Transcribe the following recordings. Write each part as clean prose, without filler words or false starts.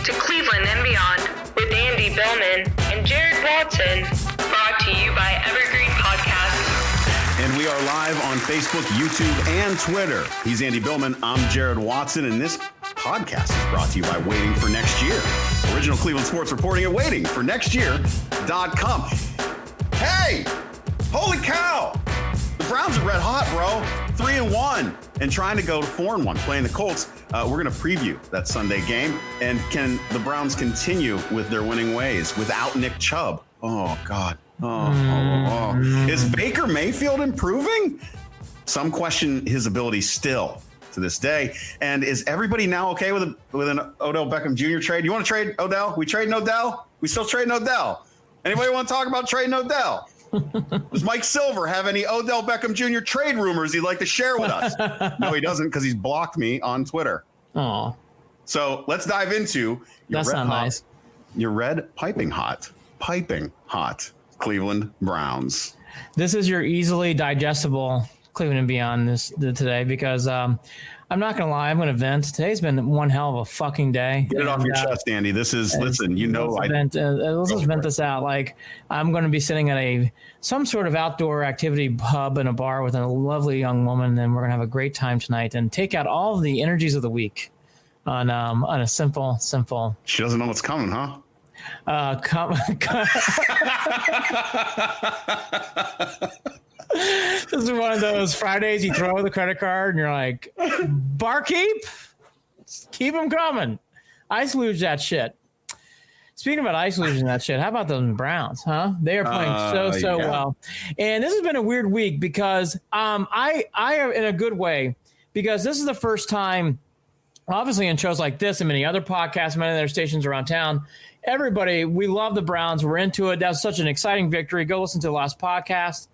listening to Cleveland and Beyond with Andy Billman and Jared Watson, brought to you by Evergreen Podcasts. And we are live on Facebook, YouTube, and Twitter. He's Andy Billman. I'm Jared Watson, and this podcast is brought to you by Waiting for Next Year. Original Cleveland sports reporting at waitingfornextyear.com. Hey, holy cow. The Browns are red hot, bro. 3-1 and trying to go to 4-1, playing the Colts. We're going to preview that Sunday game. And can the Browns continue with their winning ways without Nick Chubb? Oh, God. Oh. Is Baker Mayfield improving? Some question his ability still to this day. And is everybody now okay with an Odell Beckham Jr. trade? You want to trade Odell? We trading Odell? We still trading Odell? Anybody want to talk about trading Odell? Does Mike Silver have any Odell Beckham Jr. trade rumors he'd like to share with us? No, he doesn't, because he's blocked me on Twitter. Oh. So let's dive into That's not nice. Your red piping hot Cleveland Browns. This is your easily digestible Cleveland and Beyond today, because I'm not going to lie, I'm going to vent. Today's been one hell of a fucking day. Get it off your chest, Andy. This is, listen, let's just vent this out. Like, I'm going to be sitting at some sort of outdoor activity hub in a bar with a lovely young woman, and we're going to have a great time tonight and take out all of the energies of the week on a simple. She doesn't know what's coming, huh? This is one of those Fridays you throw the credit card and you're like, barkeep, keep them coming. Ice luge that shit. Speaking about ice luging that shit, how about those Browns, huh? They are playing so well. And this has been a weird week because I am in a good way, because this is the first time, obviously in shows like this and many other podcasts, many other stations around town, everybody, we love the Browns. We're into it. That was such an exciting victory. Go listen to the last podcast.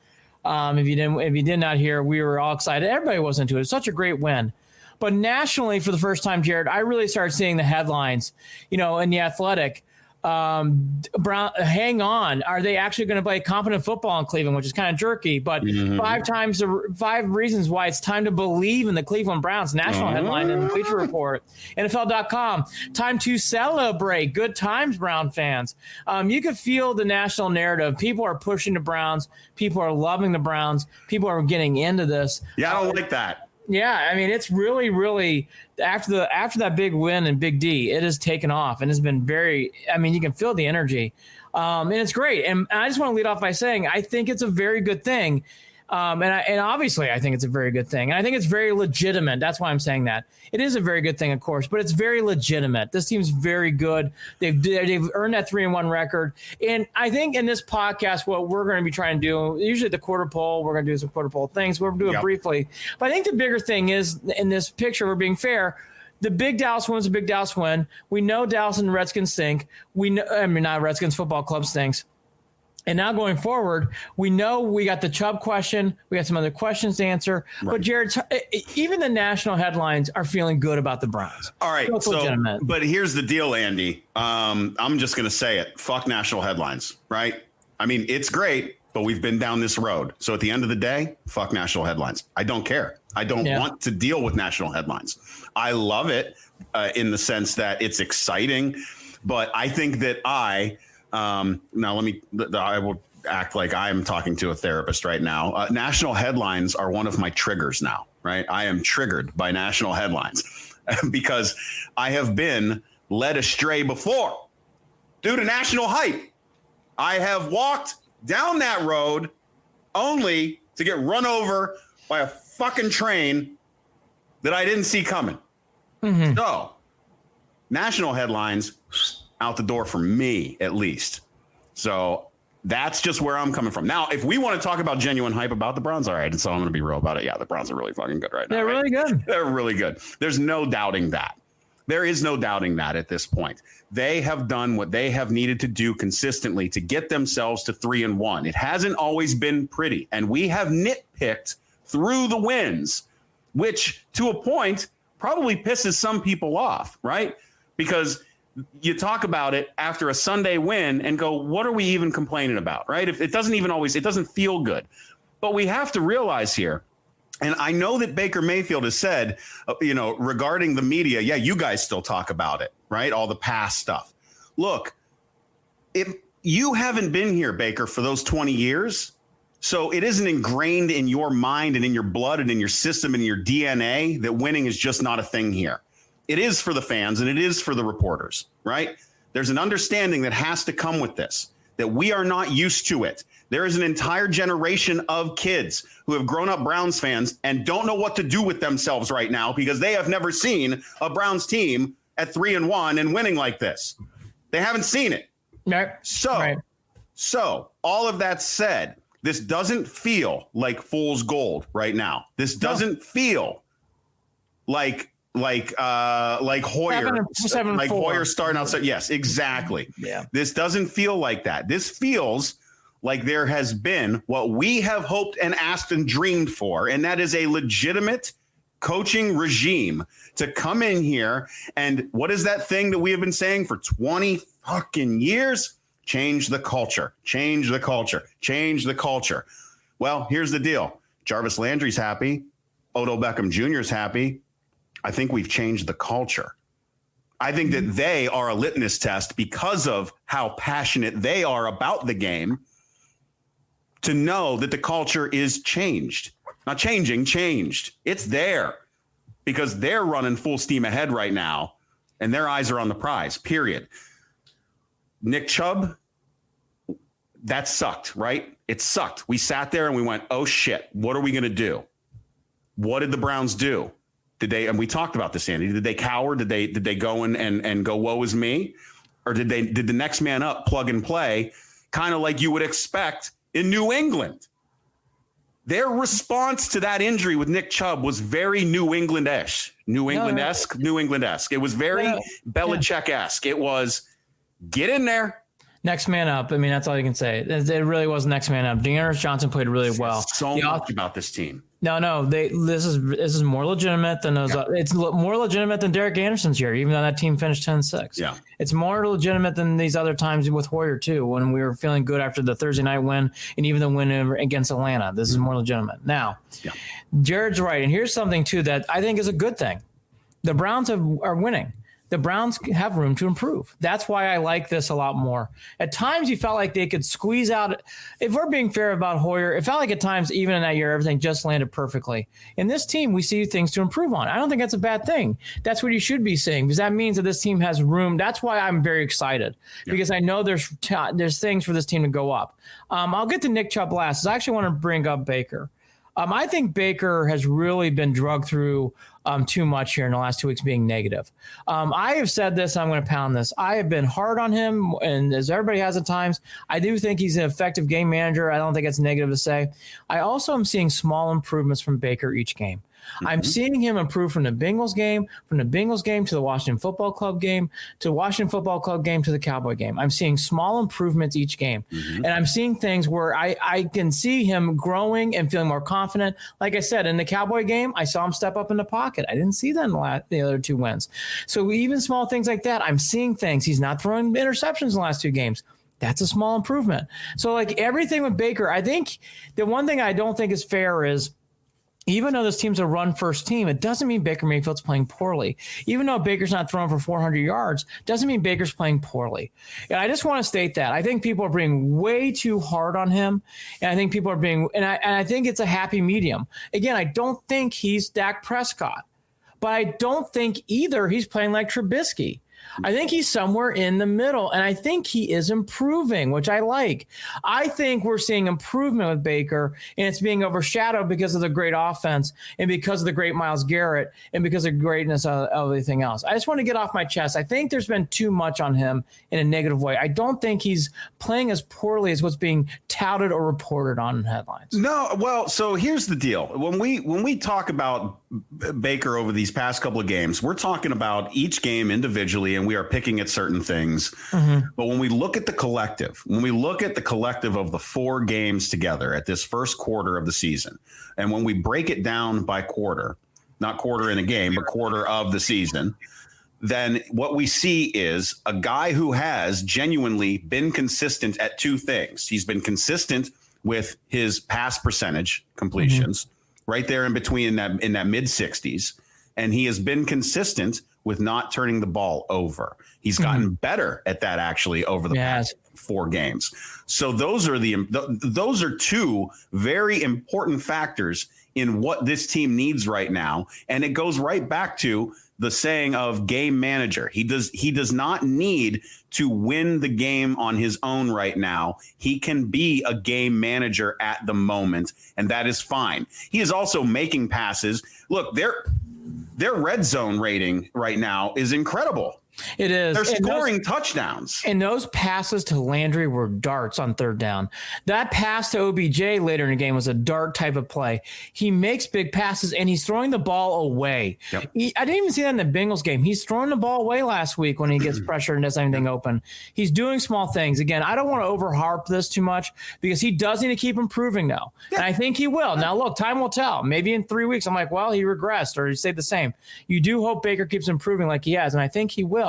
If you did not hear, we were all excited. Everybody was into it. It's such a great win. But nationally, for the first time, Jared, I really started seeing the headlines, in The Athletic. Brown, hang on. Are they actually going to play competent football in Cleveland, which is kind of jerky, but 5 reasons why it's time to believe in the Cleveland Browns. National headline in the Bleacher Report. NFL.com. Time to celebrate. Good times, Brown fans. You could feel the national narrative. People are pushing the Browns. People are loving the Browns. People are getting into this. Yeah, I don't like that. Yeah, I mean, it's really, really after that big win and Big D, it has taken off and has been you can feel the energy, and it's great. And I just want to lead off by saying I think it's a very good thing, and obviously I think it's a very good thing. And I think it's very legitimate. That's why I'm saying that. It is a very good thing, of course, but it's very legitimate. This team's very good. They've earned that 3-1 record. And I think in this podcast, what we're going to be trying to do, usually the quarter poll, we're going to do some quarter poll things. We'll do it briefly. But I think the bigger thing is, in this picture, we're being fair. The big Dallas win is a big Dallas win. We know Dallas and Redskins stink. Not Redskins football club stinks. And now going forward, we know we got the Chubb question. We got some other questions to answer. Right. But, Jared, even the national headlines are feeling good about the Browns. All right. But here's the deal, Andy. I'm just going to say it. Fuck national headlines, right? I mean, it's great, but we've been down this road. So at the end of the day, fuck national headlines. I don't care. I don't want to deal with national headlines. I love it in the sense that it's exciting. But I think that I will act like I'm talking to a therapist right now. National headlines are one of my triggers now, right? I am triggered by national headlines because I have been led astray before due to national hype. I have walked down that road only to get run over by a fucking train that I didn't see coming. So national headlines out the door for me, at least. So that's just where I'm coming from. Now, if we want to talk about genuine hype about the Browns, all right, and so I'm going to be real about it. Yeah, the Browns are really fucking good right now. They're really good. They're really good. There's no doubting that. There is no doubting that at this point. They have done what they have needed to do consistently to get themselves to 3-1. It hasn't always been pretty, and we have nitpicked through the wins, which to a point probably pisses some people off, right? Because you talk about it after a Sunday win and go, what are we even complaining about, right? If it doesn't feel good. But we have to realize here And I know that Baker Mayfield has said, regarding the media, yeah, you guys still talk about it, right? All the past stuff. Look, you haven't been here, Baker, for those 20 years. So it isn't ingrained in your mind and in your blood and in your system and in your DNA that winning is just not a thing here. It is for the fans and it is for the reporters, right? There's an understanding that has to come with this, that we are not used to it. There is an entire generation of kids who have grown up Browns fans and don't know what to do with themselves right now because they have never seen a Browns team at 3-1 and winning like this. They haven't seen it. Right. So all of that said, this doesn't feel like fool's gold right now. This doesn't feel like Hoyer, like Hoyer starting outside. Yes, exactly. Yeah. This doesn't feel like that. This feels like there has been what we have hoped and asked and dreamed for, and that is a legitimate coaching regime to come in here. And what is that thing that we have been saying for 20 fucking years? Change the culture, change the culture, change the culture. Well, here's the deal. Jarvis Landry's happy. Odell Beckham Jr. is happy. I think we've changed the culture. I think that they are a litmus test because of how passionate they are about the game to know that the culture is changed. Not changing, changed. It's there because they're running full steam ahead right now and their eyes are on the prize, period. Nick Chubb, that sucked, right? It sucked. We sat there and we went, oh shit, what are we going to do? What did the Browns do? Did they, and we talked about this, Andy, did they cower? Did they go in and go, woe is me? Or did the next man up plug and play kind of like you would expect in New England? Their response to that injury with Nick Chubb was very New England-esque. New England-esque. It was very Belichick-esque. It was get in there. Next man up. I mean, that's all you can say. It really was next man up. Dearness Johnson played really well. So much about this team. No. This is more legitimate than those. Yeah. It's more legitimate than Derek Anderson's year, even though that team finished 10-6. Yeah, it's more legitimate than these other times with Hoyer too, when we were feeling good after the Thursday night win and even the win against Atlanta. This is more legitimate. Now, Jared's right, and here's something too that I think is a good thing. The Browns are winning. The Browns have room to improve. That's why I like this a lot more. At times, you felt like they could squeeze out. If we're being fair about Hoyer, it felt like at times, even in that year, everything just landed perfectly. In this team, we see things to improve on. I don't think that's a bad thing. That's what you should be saying, because that means that this team has room. That's why I'm very excited, because I know there's things for this team to go up. I'll get to Nick Chubb last. I actually want to bring up Baker. I think Baker has really been drugged through too much here in the last 2 weeks being negative. I have said this, and I'm going to pound this. I have been hard on him, and as everybody has at times, I do think he's an effective game manager. I don't think it's negative to say. I also am seeing small improvements from Baker each game. Mm-hmm. I'm seeing him improve from the Bengals game to the Washington Football Club game, to the Washington Football Club game, to the Cowboy game. I'm seeing small improvements each game. Mm-hmm. And I'm seeing things where I can see him growing and feeling more confident. Like I said, in the Cowboy game, I saw him step up in the pocket. I didn't see that in the other two wins. So even small things like that, I'm seeing things. He's not throwing interceptions in the last two games. That's a small improvement. So like everything with Baker, I think the one thing I don't think is fair is, even though this team's a run-first team, it doesn't mean Baker Mayfield's playing poorly. Even though Baker's not throwing for 400 yards, doesn't mean Baker's playing poorly. And I just want to state that. I think people are being way too hard on him, and I think people are being – and I think it's a happy medium. Again, I don't think he's Dak Prescott, but I don't think either he's playing like Trubisky. I think he's somewhere in the middle, and I think he is improving, which I like. I think we're seeing improvement with Baker, and it's being overshadowed because of the great offense and because of the great Myles Garrett and because of the greatness of everything else. I just want to get off my chest. I think there's been too much on him in a negative way. I don't think he's playing as poorly as what's being touted or reported on in headlines. No, well, so here's the deal. When we talk about Baker over these past couple of games, we're talking about each game individually, and we are picking at certain things. Mm-hmm. But when we look at the collective, of the 4 games together at this first quarter of the season, and when we break it down by quarter, not quarter in a game, but quarter of the season, then what we see is a guy who has genuinely been consistent at 2 things. He's been consistent with his pass percentage completions. Mm-hmm. right there in between in that mid 60s. And he has been consistent with not turning the ball over. He's gotten better at that actually over the past 4 games. So those are two very important factors in what this team needs right now. And it goes right back to the saying of game manager. He does not need to win the game on his own right now. He can be a game manager at the moment, and that is fine. He is also making passes. Look, their red zone rating right now is incredible. It is. They're scoring touchdowns. And those passes to Landry were darts on third down. That pass to OBJ later in the game was a dart type of play. He makes big passes, and he's throwing the ball away. Yep. I didn't even see that in the Bengals game. He's throwing the ball away last week when he gets pressure and doesn't have anything open. He's doing small things. Again, I don't want to overharp this too much because he does need to keep improving now. Yeah. And I think he will. Now, look, time will tell. Maybe in 3 weeks, I'm like, well, he regressed or he stayed the same. You do hope Baker keeps improving like he has, and I think he will.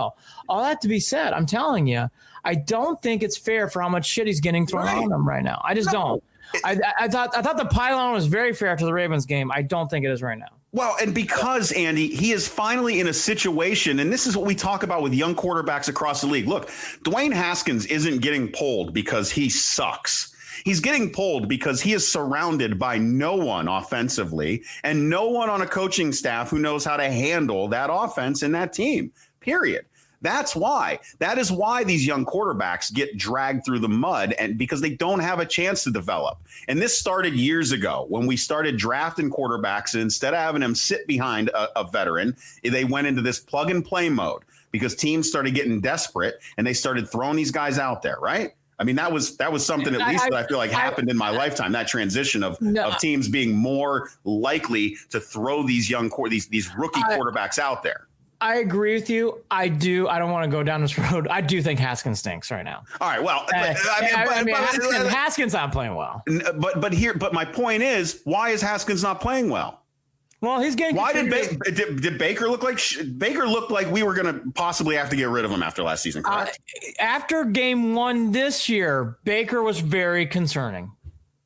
All that to be said, I'm telling you, I don't think it's fair for how much shit he's getting thrown on him right now. I just don't. I thought the pylon was very fair to the Ravens game. I don't think it is right now. Well, and because, Andy, he is finally in a situation, and this is what we talk about with young quarterbacks across the league. Look, Dwayne Haskins isn't getting pulled because he sucks. He's getting pulled because he is surrounded by no one offensively and no one on a coaching staff who knows how to handle that offense and that team, period. That is why these young quarterbacks get dragged through the mud, and because they don't have a chance to develop. And this started years ago when we started drafting quarterbacks, and instead of having them sit behind a veteran, they went into this plug and play mode because teams started getting desperate and they started throwing these guys out there, right? I mean, that was something at least that I feel like happened in my lifetime, that transition of teams being more likely to throw these these rookie quarterbacks out there. I agree with you. I do. I don't want to go down this road. I do think Haskins stinks right now. All right. Well, Haskins not playing well. But my point is, why is Haskins not playing well? Well, he's getting. Why did Baker look like Baker looked like we were going to possibly have to get rid of him after last season? Correct? After game 1 this year, Baker was very concerning.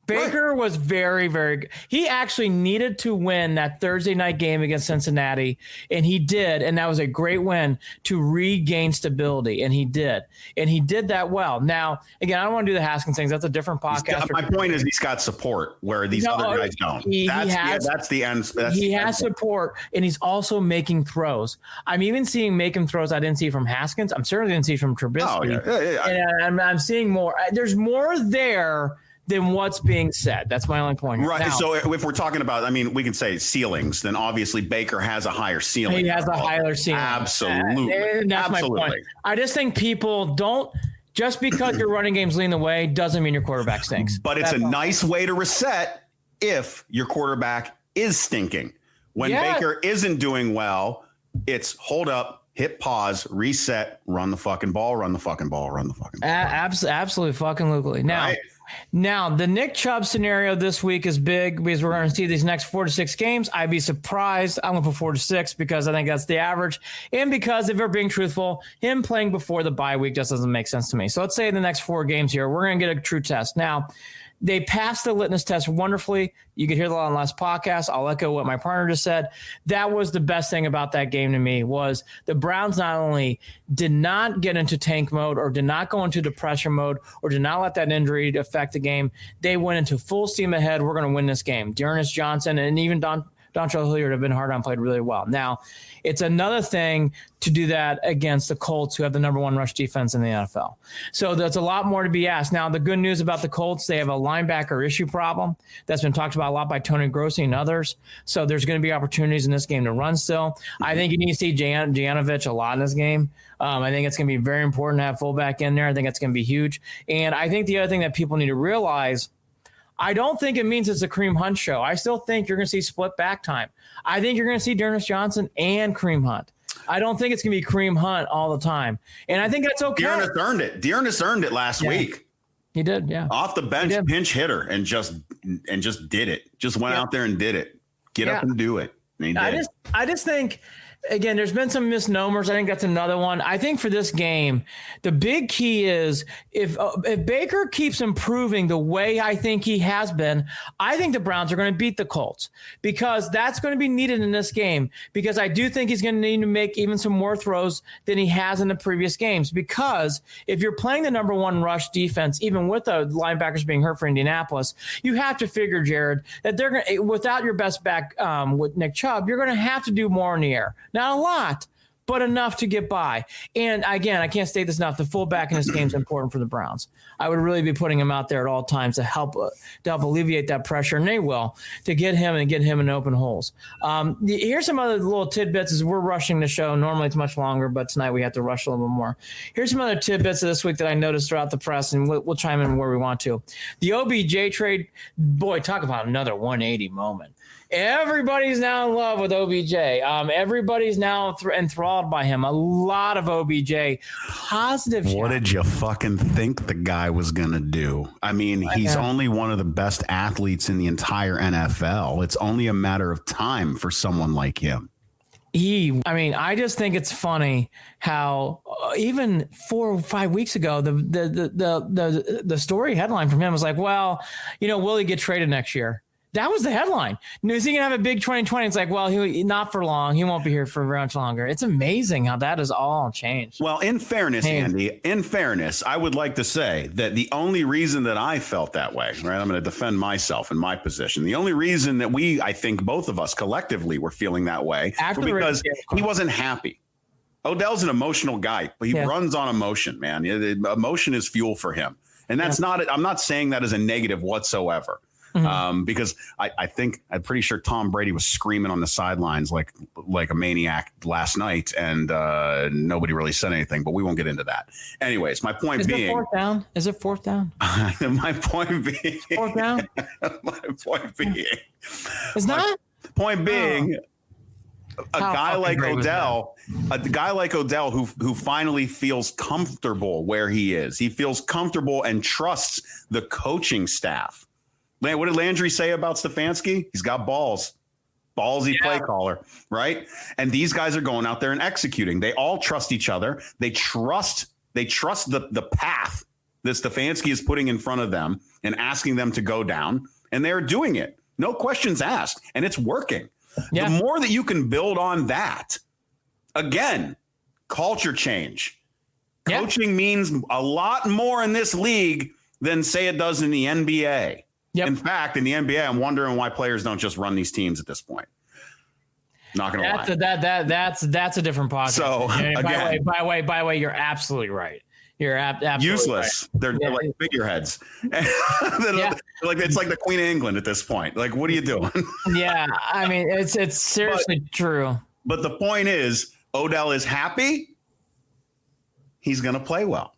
Baker was very, very good. He actually needed to win that Thursday night game against Cincinnati, and he did, and that was a great win to regain stability, and he did. And he did that well. Now, again, I don't want to do the Haskins things. That's a different podcast. My point is he's got support where these other guys don't. That's the end. He has support, and he's also making throws. I'm even seeing making throws I didn't see from Haskins. I'm certainly didn't see from Trubisky. Oh, yeah. And I'm seeing more. There's more there than what's being said. That's my only point. Right. Now, so if we're talking about, I mean, we can say ceilings, then obviously Baker has a higher ceiling. He has a higher ceiling. Absolutely. That's my point. I just think people don't, just because your running game's leading the way doesn't mean your quarterback stinks. But it's a nice way to reset if your quarterback is stinking. When Baker isn't doing well, it's hold up, hit pause, reset, run the fucking ball, run the fucking ball, run the fucking ball. Absolutely fucking legally. Now, the Nick Chubb scenario this week is big because we're going to see these next 4 to 6 games. I'd be surprised. I'm going to put 4 to 6 because I think that's the average. And because if we're being truthful, him playing before the bye week just doesn't make sense to me. So let's say the next 4 games here, we're going to get a true test. Now, they passed the litmus test wonderfully. You could hear that on the last podcast. I'll echo what my partner just said. That was the best thing about that game to me was the Browns not only did not get into tank mode or did not go into depression mode or did not let that injury affect the game. They went into full steam ahead. We're going to win this game. Dearness Johnson and even Dontrell Hilliard have been hard on, played really well. Now, it's another thing to do that against the Colts, who have the number 1 rush defense in the NFL. So there's a lot more to be asked. Now, the good news about the Colts, they have a linebacker issue problem that's been talked about a lot by Tony Grossi and others. So there's going to be opportunities in this game to run still. I think you need to see Janovich a lot in this game. I think it's going to be very important to have fullback in there. I think it's going to be huge. And I think the other thing that people need to realize, I don't think it means it's a Kareem Hunt show. I still think you're going to see split back time. I think you're going to see Dearness Johnson and Kareem Hunt. I don't think it's going to be Kareem Hunt all the time. And I think that's okay. Dearness earned it last week. He did, yeah. Off the bench, pinch hitter, and just did it. Just went out there and did it. Get up and do it. And I just think again, there's been some misnomers. I think that's another one. I think for this game, the big key is if Baker keeps improving the way I think he has been, I think the Browns are going to beat the Colts because that's going to be needed in this game, because I do think he's going to need to make even some more throws than he has in the previous games, because if you're playing the number one rush defense, even with the linebackers being hurt for Indianapolis, you have to figure, Jared, that they're going to, without your best back with Nick Chubb, you're going to have to do more in the air. Not a lot, but enough to get by. And again, I can't state this enough. The fullback in this game is important for the Browns. I would really be putting him out there at all times to help alleviate that pressure, and they will, to get him in open holes. Here's some other little tidbits as we're rushing the show. Normally it's much longer, but tonight we have to rush a little bit more. Here's some other tidbits of this week that I noticed throughout the press, and we'll chime in where we want to. The OBJ trade, boy, talk about another 180 moment. Everybody's now in love with OBJ. Everybody's now enthralled by him. A lot of OBJ positive. What did you fucking think the guy was going to do? I mean, he's only one of the best athletes in the entire NFL. It's only a matter of time for someone like him. I just think it's funny how even 4 or 5 weeks ago, the story headline from him was like, well, will he get traded next year? That was the headline. Is he going to have a big 2020? It's like, well, not for long. He won't be here for very much longer. It's amazing how that has all changed. Well, in fairness, Andy, I would like to say that the only reason that I felt that way, right? I'm going to defend myself in my position. The only reason that I think both of us collectively were feeling that way because he wasn't happy. Odell's an emotional guy, but he runs on emotion, man. Emotion is fuel for him. And that's I'm not saying that as a negative whatsoever. Mm-hmm. Because I'm pretty sure Tom Brady was screaming on the sidelines like a maniac last night, and nobody really said anything, but we won't get into that. Anyways, my point being, is it fourth down? My point being, fourth down. My point being, it's not. Point being, a guy like Odell who finally feels comfortable where he is. He feels comfortable and trusts the coaching staff. What did Landry say about Stefanski? He's got balls. Ballsy play caller, right? And these guys are going out there and executing. They all trust each other. They trust the path that Stefanski is putting in front of them and asking them to go down. And they're doing it. No questions asked. And it's working. Yeah. The more that you can build on that, again, culture change. Coaching means a lot more in this league than, say, it does in the NBA. Yep. In fact, in the NBA, I'm wondering why players don't just run these teams at this point. Not gonna lie. That's a different podcast. So again, by the way, you're absolutely right. You're absolutely useless. Right. They're like figureheads. Like it's like the Queen of England at this point. Like, what are you doing? Yeah, I mean, it's seriously true. But the point is, Odell is happy. He's gonna play well.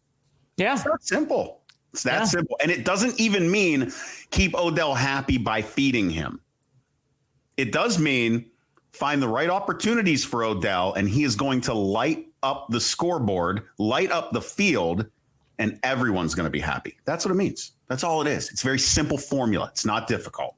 Yeah, it's that simple. It's that simple. And it doesn't even mean keep Odell happy by feeding him. It does mean find the right opportunities for Odell, and he is going to light up the scoreboard, light up the field, and everyone's going to be happy. That's what it means. That's all it is. It's a very simple formula. It's not difficult.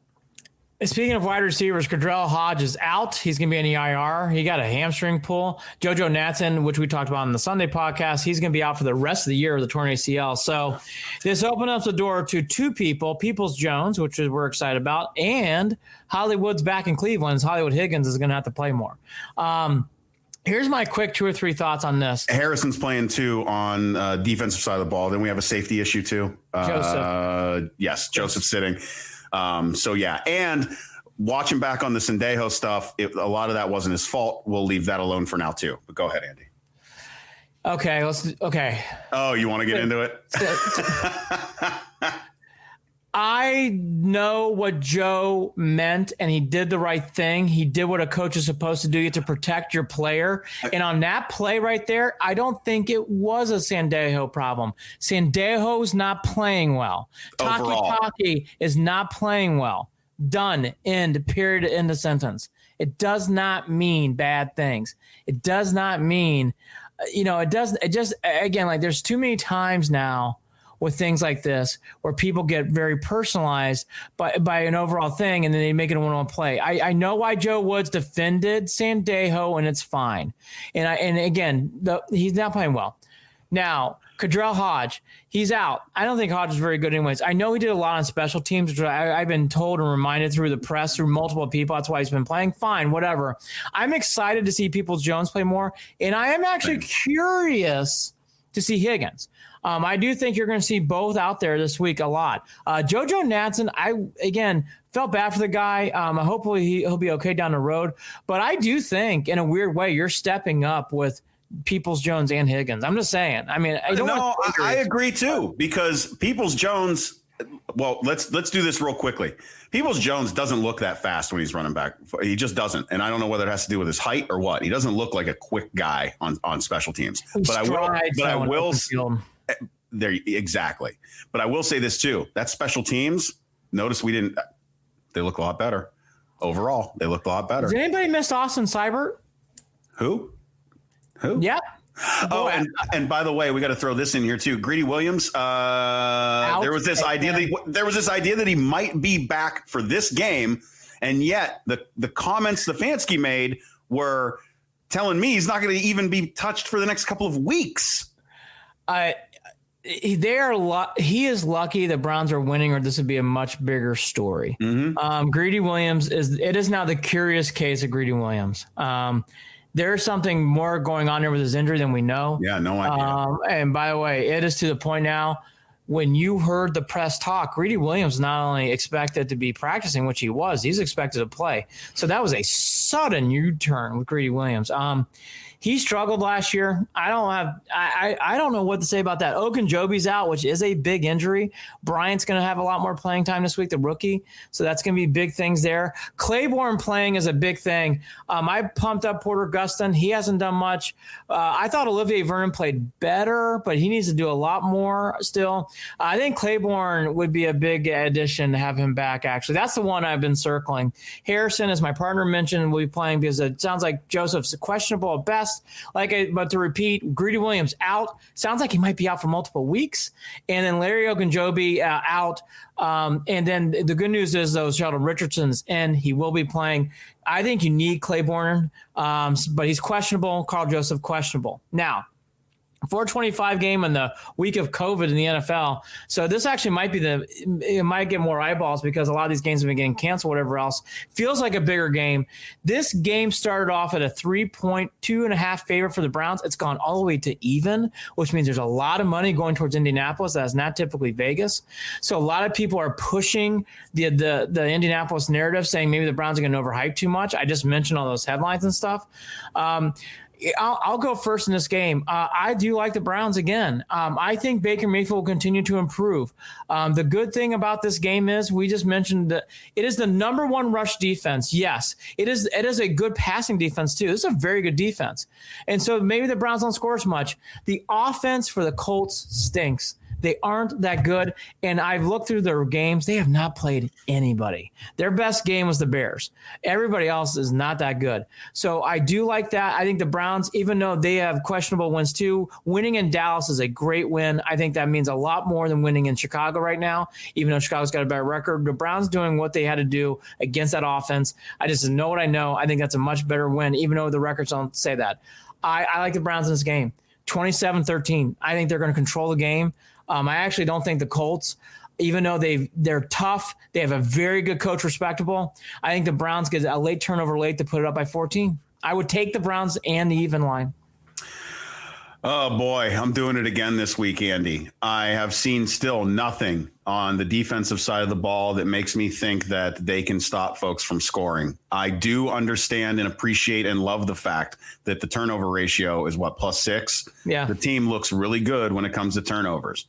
Speaking of wide receivers, Cordell Hodge is out. He's going to be in the IR. He got a hamstring pull. JoJo Natson, which we talked about on the Sunday podcast, he's going to be out for the rest of the year with the torn ACL. So this opens up the door to two people, Peoples-Jones, which we're excited about, and Hollywood's back in Cleveland. Hollywood Higgins is going to have to play more. Here's my quick 2 or 3 thoughts on this. Harrison's playing too on defensive side of the ball. Then we have a safety issue too. Joseph. Yes, Joseph sitting. And watching back on the Sendejo stuff, a lot of that wasn't his fault. We'll leave that alone for now too. But go ahead, Andy. Okay. Oh, you want to get into it? I know what Joe meant, and he did the right thing. He did what a coach is supposed to do. You have to protect your player. And on that play right there, I don't think it was a Sendejo problem. Sendejo's not playing well. Taki is not playing well. Done. End. Period. End of sentence. It does not mean bad things. It does not mean, it just, again, like there's too many times now with things like this, where people get very personalized by an overall thing, and then they make it a one-on-one play. I know why Joe Woods defended Sandejo, and it's fine. And again, he's not playing well. Now, Kadrell Hodge, he's out. I don't think Hodge is very good anyways. I know he did a lot on special teams, which I've been told and reminded through the press, through multiple people. That's why he's been playing. Fine, whatever. I'm excited to see Peoples-Jones play more, and I am actually curious to see Higgins. I do think you're going to see both out there this week a lot. JoJo Natson, again, felt bad for the guy. Hopefully he'll be okay down the road. But I do think, in a weird way, you're stepping up with Peoples-Jones and Higgins. I'm just saying. I mean, I agree too, because Peoples-Jones. Well, let's do this real quickly. Peoples-Jones doesn't look that fast when he's running back. He just doesn't, and I don't know whether it has to do with his height or what. He doesn't look like a quick guy on special teams. But I will. There exactly. But I will say this too. That special teams. Notice we didn't. They look a lot better overall. They looked a lot better. Did anybody miss Austin Seibert? Who? Yeah. Oh, and by the way, we got to throw this in here too. Greedy Williams. There was this idea that he might be back for this game, and yet the comments Stefanski made were telling me he's not going to even be touched for the next couple of weeks. He is lucky the Browns are winning, or this would be a much bigger story. Mm-hmm. Greedy Williams is now the curious case of Greedy Williams. There's something more going on there with his injury than we know. Yeah, no idea. And by the way, it is to the point now, when you heard the press talk, Greedy Williams not only expected to be practicing, which he was, he's expected to play. So that was a sudden U-turn with Greedy Williams. He struggled last year. I don't know what to say about that. Ogunjobi's out, which is a big injury. Bryant's going to have a lot more playing time this week, the rookie. So that's going to be big things there. Claiborne playing is a big thing. I pumped up Porter Gustin. He hasn't done much. I thought Olivier Vernon played better, but he needs to do a lot more still. I think Claiborne would be a big addition to have him back, actually. That's the one I've been circling. Harrison, as my partner mentioned, will be playing because it sounds like Joseph's questionable at best. But to repeat, Greedy Williams out. Sounds like he might be out for multiple weeks. And then Larry Ogunjobi out. And then the good news is, though, Sheldon Richardson's in. He will be playing. I think you need Claiborne, but he's questionable. Carl Joseph questionable. Now, 425 game in the week of COVID in the NFL. So this actually might be it might get more eyeballs because a lot of these games have been getting canceled, whatever else. Feels like a bigger game. This game started off at a 3.2.5 favorite for the Browns. It's gone all the way to even, which means there's a lot of money going towards Indianapolis. That's not typically Vegas. So a lot of people are pushing the Indianapolis narrative, saying maybe the Browns are going to overhype too much. I just mentioned all those headlines and stuff. I'll go first in this game. I do like the Browns again. I think Baker Mayfield will continue to improve. The good thing about this game is we just mentioned that it is the number one rush defense. Yes, it is a good passing defense too. This is a very good defense. And so maybe the Browns don't score as much. The offense for the Colts stinks. They aren't that good, and I've looked through their games. They have not played anybody. Their best game was the Bears. Everybody else is not that good. So I do like that. I think the Browns, even though they have questionable wins too, winning in Dallas is a great win. I think that means a lot more than winning in Chicago right now, even though Chicago's got a better record. The Browns doing what they had to do against that offense. I just know what I know. I think that's a much better win, even though the records don't say that. I like the Browns in this game. 27-13. I think they're going to control the game. I actually don't think the Colts, even though they're tough, they have a very good coach, respectable. I think the Browns get a late turnover late to put it up by 14. I would take the Browns and the even line. Oh, boy, I'm doing it again this week, Andy. I have seen still nothing on the defensive side of the ball that makes me think that they can stop folks from scoring. I do understand and appreciate and love the fact that the turnover ratio is +6. Yeah. The team looks really good when it comes to turnovers.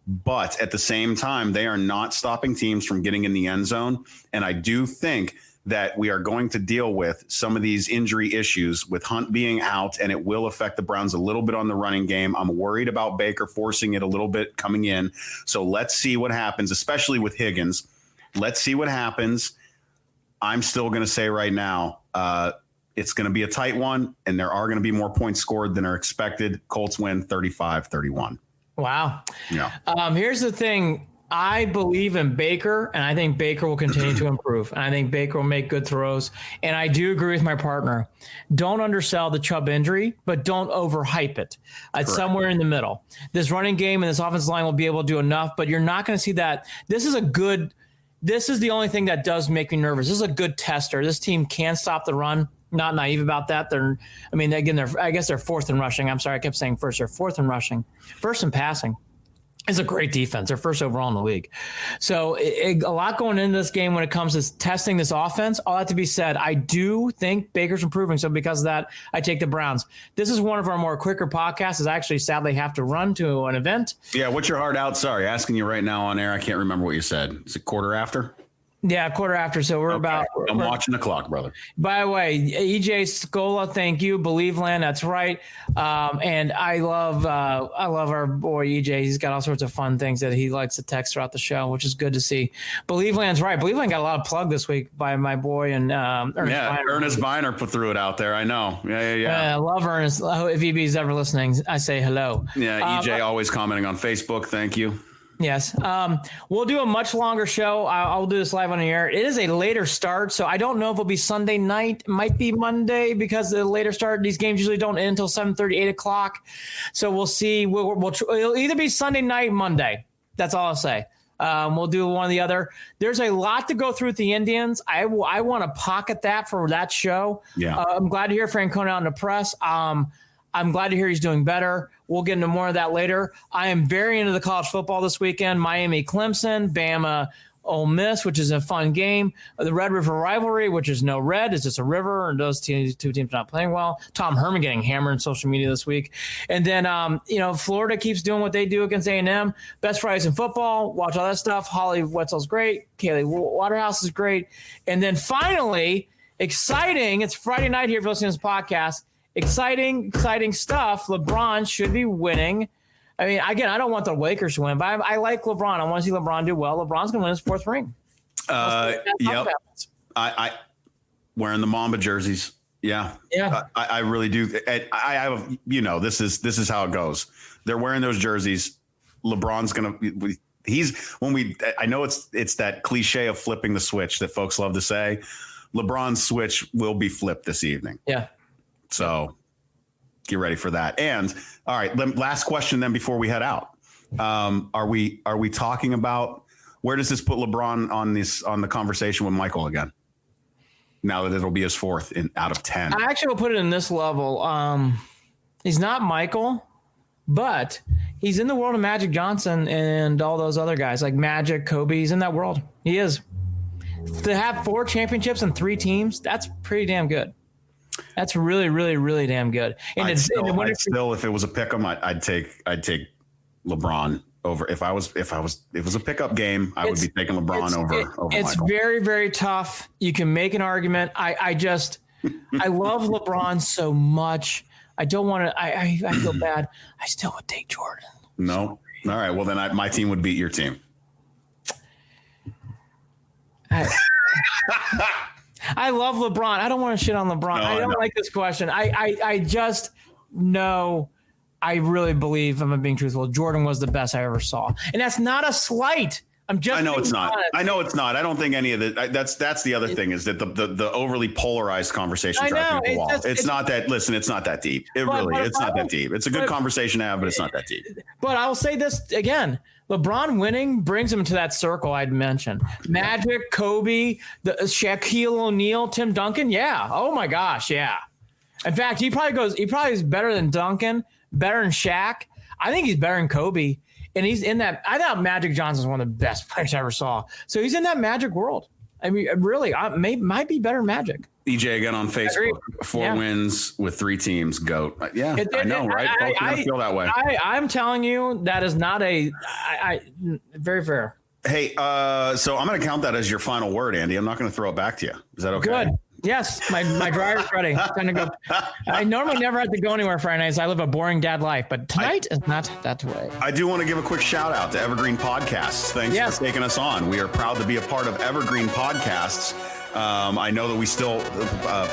But at the same time, they are not stopping teams from getting in the end zone. And I do think that we are going to deal with some of these injury issues with Hunt being out, and it will affect the Browns a little bit on the running game. I'm worried about Baker forcing it a little bit coming in. So let's see what happens, especially with Higgins. Let's see what happens. I'm still going to say right now, it's going to be a tight one, and there are going to be more points scored than are expected. Colts win 35-31. Wow. Yeah. Here's the thing. I believe in Baker, and I think Baker will continue to improve. And I think Baker will make good throws. And I do agree with my partner. Don't undersell the Chubb injury, but don't overhype it. It's somewhere in the middle. This running game and this offensive line will be able to do enough, but you're not going to see that. This is the only thing that does make me nervous. This is a good tester. This team can stop the run. Not naive about that. I guess they're fourth in rushing. I'm sorry, I kept saying first. They're fourth in rushing. First in passing. It's a great defense. They're first overall in the league. So a lot going into this game when it comes to testing this offense. All that to be said, I do think Baker's improving. So because of that, I take the Browns. This is one of our more quicker podcasts. As I actually sadly have to run to an event. Yeah, what's your heart out? Sorry, asking you right now on air. I can't remember what you said. Is it quarter after? Yeah, quarter after. So we're about. I'm watching the clock, brother. By the way, EJ Scola, thank you. Believe Land, that's right. And I love our boy EJ. He's got all sorts of fun things that he likes to text throughout the show, which is good to see. Believe Land's right. Believe Land got a lot of plug this week by my boy and Ernest Biner threw it out there. I know. Yeah. I love Ernest. If EB's ever listening, I say hello. Yeah, EJ always commenting on Facebook. Thank you. Yes. We'll do a much longer show. I'll do this live on the air. It is a later start, so I don't know if it'll be Sunday night. It might be Monday because the later start. These games usually don't end until 7:30, 8 o'clock. So we'll see. It'll either be Sunday night, Monday. That's all I'll say. We'll do one or the other. There's a lot to go through with the Indians. I want to pocket that for that show. Yeah. I'm glad to hear Francona out in the press. I'm glad to hear he's doing better. We'll get into more of that later. I am very into the college football this weekend. Miami, Clemson, Bama, Ole Miss, which is a fun game. The Red River rivalry, which is no red, it's just a river, and those two teams are not playing well. Tom Herman getting hammered on social media this week. And then, Florida keeps doing what they do against A&M. Best Fridays in football. Watch all that stuff. Holly Wetzel's great. Kaylee Waterhouse is great. And then finally, exciting. It's Friday night here if you're listening to this podcast. Exciting stuff. LeBron should be winning. I mean, again, I don't want the Lakers to win, but I like LeBron. I want to see LeBron do well. LeBron's going to win his fourth ring. Yep. I wearing the Mamba jerseys. Yeah. I really do. I have, this is how it goes. They're wearing those jerseys. LeBron's going to, I know it's that cliche of flipping the switch that folks love to say. LeBron's switch will be flipped this evening. Yeah. So get ready for that. And all right, last question then before we head out. Are we talking about where does this put LeBron on the conversation with Michael again? Now that it'll be his fourth out of 10. I actually will put it in this level. He's not Michael, but he's in the world of Magic Johnson and all those other guys like Magic, Kobe. He's in that world. He is. To have 4 championships and 3 teams, that's pretty damn good. That's really, really, really damn good. And I'd still, if it was a pick 'em, I'd take LeBron over. If it was a pickup game, I would be taking LeBron over It's Michael. very, very tough. You can make an argument. I love LeBron so much. I don't want to. I feel bad. I still would take Jordan. No. All right. Well, then my team would beat your team. I love LeBron. I don't want to shit on LeBron. I don't like this question. I just know, I really believe, if I'm being truthful, Jordan was the best I ever saw. And that's not a slight. I know it's not. I know it's not. I don't think any of it. That's the other thing is that the overly polarized conversation drives the wall. It's not that. Listen, it's not that deep. It's not that deep. It's a good conversation to have, but it's not that deep. But I will say this again: LeBron winning brings him to that circle I'd mentioned. Magic, Kobe, Shaquille O'Neal, Tim Duncan. Yeah. Oh my gosh. Yeah. In fact, he probably is better than Duncan, better than Shaq. I think he's better than Kobe. And he's in that. I thought Magic Johnson's one of the best players I ever saw. So he's in that Magic world. I mean, really, might be better than Magic. EJ again on Facebook. 4 wins with 3 teams. GOAT. Yeah, I know, right? I feel that way. I'm telling you, that is not very fair. Hey, so I'm going to count that as your final word, Andy. I'm not going to throw it back to you. Is that okay? Good. Yes, my dryer's ready. Time to go. I normally never have to go anywhere Friday nights. I live a boring dad life, but tonight is not that way. I do want to give a quick shout out to Evergreen Podcasts. Thanks for taking us on. We are proud to be a part of Evergreen Podcasts. I know that we still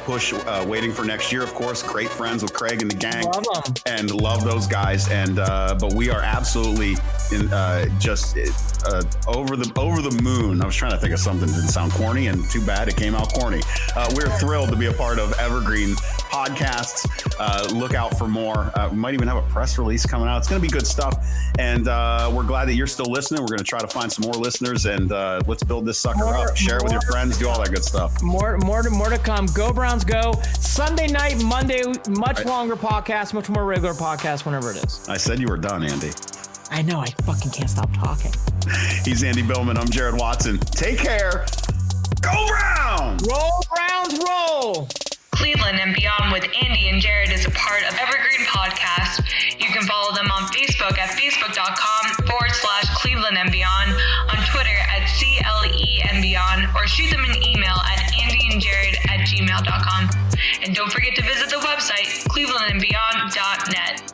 push Waiting for Next Year, of course. Great friends with Craig and the gang. Love them. And love those guys. And but we are absolutely just over the moon. I was trying to think of something that didn't sound corny, and too bad it came out corny. We're thrilled to be a part of Evergreen Podcasts. Look out for more. We might even have a press release coming out. It's going to be good stuff. And we're glad that you're still listening. We're going to try to find some more listeners, and let's build this sucker up. Share it with your friends. Do all that good stuff. More to come. Go Browns, go. Sunday night, Monday, much longer podcast, much more regular podcast, whenever it is. I said you were done, Andy. I know. I fucking can't stop talking. He's Andy Billman. I'm Jared Watson. Take care. Go Browns! Roll Browns, roll! Cleveland and Beyond with Andy and Jared is a part of Evergreen Podcast. You can follow them on Facebook at facebook.com/Cleveland and Beyond, on Twitter at CLE and Beyond, or shoot them an email at andyandjared@gmail.com. And don't forget to visit the website, clevelandandbeyond.net.